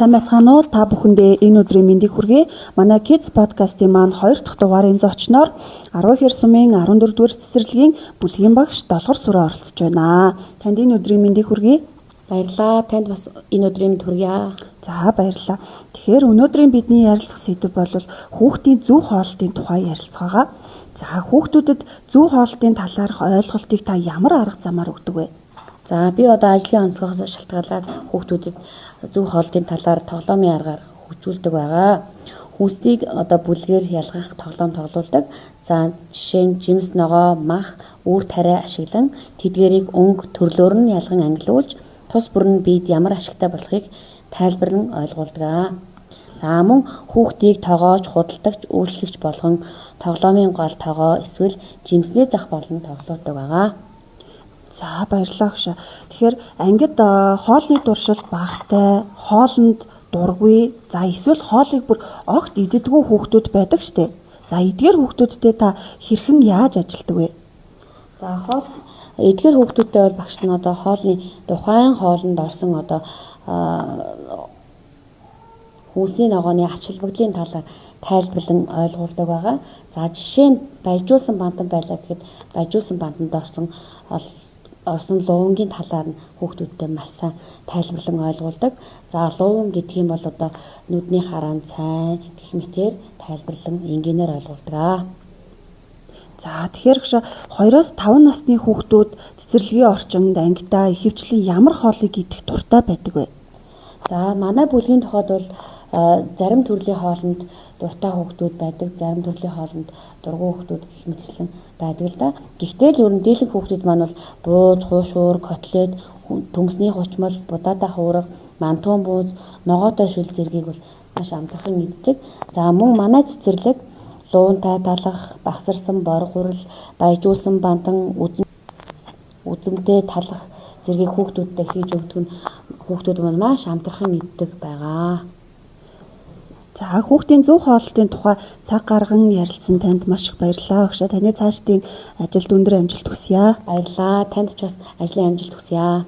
Сайн байцгаана уу? Та бүхэндээ энэ өдрийн мэндийг хүргэе. Манай Kids podcast-ийн маань 2 дахь дугаарын зочноор 10 хэр сумын 14-р цэцэрлэгийн бүлгийн багш Долгор Сүрэ оролцож байна. Танд энэ өдрийн мэндийг хүргэе. Баярлалаа. Танд бас энэ өдрийн мэнд хүргье. За баярлалаа. Тэгэхээр өнөөдрийн бидний ярилцах сэдэв бол хүүхдийн зөв хоолтын тухай ярилцгаага. За хүүхдүүдэд зөв хоолтын талаарх ойлголтыг та ямар арга замаар өгдөг вэ? За би одоо ажлын онцлогоос шалтгаалаад хүүхдүүдэд зөв хоолтын талаар тоглоомын аргаар хөгжүүлдэг байгаа. Хүүхдийг одоо бүлгээр ялгах тоглоом тоглуулдаг. За жишээ нь жимс ногоо, мах, үүр тариа ашиглан тэдгээрийг өнгө төрлөөр нь ялган ангилуулж тус бүр нь биед ямар ашигтай болохыг тайлбарлан ойлгуулдаг. За мөн хүүхдийг тогоож, худалдагч, үйлчлэгч болгон тоглоомын гол тогоо эсвэл жимсний зах болон тоглуулдаг байгаа. За баярлалаа хөшөө. Тэгэхээр ангид хоолны дуршил багтай, хоолнд дургүй, за эсвэл хоолыг бүр огт иддэггүй хүүхдүүд байдаг штэ. За эдгээр хүүхдүүдтэй та хэрхэн яаж ажилтдаг вэ? За эдгээр хүүхдүүдтэй бол багш нь одоо хоолны тухайн хоолнд орсон одоо хүнсний ногооны ач холбогдлын талаар тайлбарлан ойлгуулдаг байгаа. За жишээ нь баяжуулсан бантан байлаа гэхэд баяжуулсан бантанд орсон луунгийн талаар нь хүүхдүүдтэй маш сайн тайлбарлан ойлгуулдаг. За луун гэдэг юм бол одоо нүдний хараан цай гэх мэтээр тайлбарлан энгийнээр ойлгуулдаг. За тэгэхээр 2-5 насны хүүхдүүд цэцэрлэгийн орчинд ангидаа ихэвчлэн ямар хоолыг идэх дуртай байдаг вэ? За манай бүлгийн тухайд бол зарим төрлийн хоолнд дуртай хүүхдүүд байдаг, зарим төрлийн хоолнд дургүй хүүхдүүд гэх мэтчлэн байдаг л да. Гэхдээ л ер нь дийлэнх хүүхдүүд маань бол бууз, хуушуур, котлет, төмсний хучмал, будаатай хуурга, мантуун бууз, ногоотой шүл зэргийг бол маш амтархан иддэг. За мөн манай цэцэрлэг луунтай талах, багсарсан бор хурал, баяжуулсан бантан, үзэмтэй талах зэргийг хүүхдүүдтэй хийж өгдөг нь хүүхдүүд маань маш амтархан иддэг байгаа. За хүүхдийн зөв хоолтын тухай цаг гарган ярилцсан танд маш их баярлалаа өгшөө. Таны цаашдын ажилд өндөр амжилт хүсье. Баярлалаа. Танд ч бас ажлын амжилт хүсье.